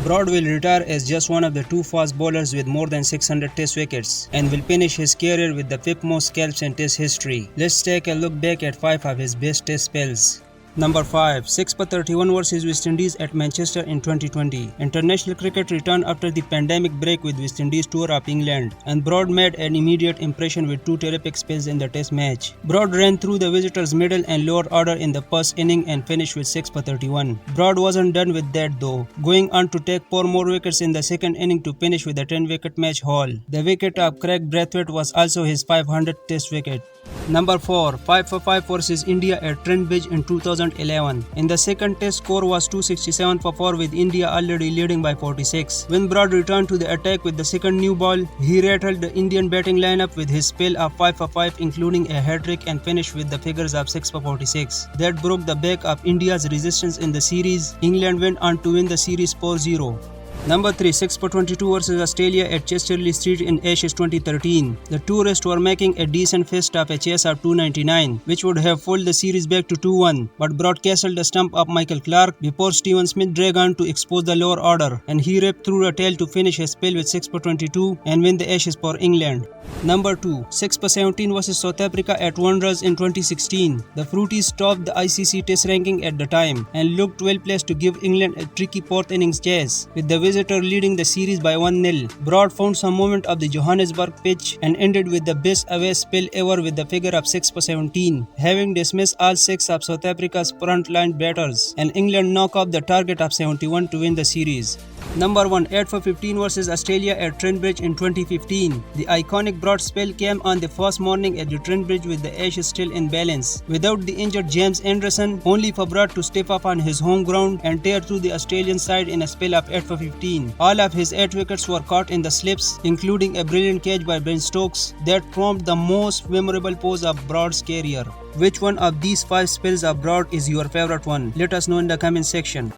Broad will retire as just one of the two fast bowlers with more than 600 test wickets and will finish his career with the fifth most scalps in test history. Let's take a look back at 5 of his best test spells. Number 5. 6 for 31 versus West Indies at Manchester in 2020. International cricket returned after the pandemic break with West Indies tour of England, and Broad made an immediate impression with 2 terrific spells in the test match. Broad ran through the visitors' middle and lower order in the first inning and finished with 6 for 31. Broad wasn't done with that though, going on to take 4 more wickets in the second inning to finish with a 10-wicket match haul. The wicket of Craig Brathwaite was also his 500th test wicket. Number 4. 5 for 5 versus India at Trent Bridge in 2011. In the second test, score was 267 for 4 with India already leading by 46. When Broad returned to the attack with the second new ball, he rattled the Indian batting lineup with his spell of 5 for 5 including a hat-trick and finished with the figures of 6 for 46. That broke the back of India's resistance in the series. England went on to win the series 4-0. Number 3. 6 for 22 versus Australia at Chesterley Street in Ashes 2013. The tourists were making a decent fist of a chase of 299, which would have pulled the series back to 2-1, but Broad castled the stump of Michael Clarke before Steven Smith dragged on to expose the lower order, and he ripped through a tail to finish his spell with 6 for 22 and win the Ashes for England. Number 2. 6 for 17 versus South Africa at Wanderers in 2016. The Fruities topped the ICC Test ranking at the time and looked well placed to give England a tricky fourth innings chase, with the visitor leading the series by 1-0. Broad found some moment of the Johannesburg pitch and ended with the best away spell ever with the figure of 6 for 17, having dismissed all 6 of South Africa's front-line batters, and England knocked off the target of 71 to win the series. Number 1. 8 for 15 versus Australia at Trent Bridge in 2015. The iconic Broad spell came on the first morning at the Trent Bridge with the Ashes still in balance, without the injured James Anderson, only for Broad to step up on his home ground and tear through the Australian side in a spell of 8 for 15. All of his 8 wickets were caught in the slips, including a brilliant catch by Ben Stokes that formed the most memorable pose of Broad's career. Which one of these 5 spells of Broad is your favorite one? Let us know in the comment section.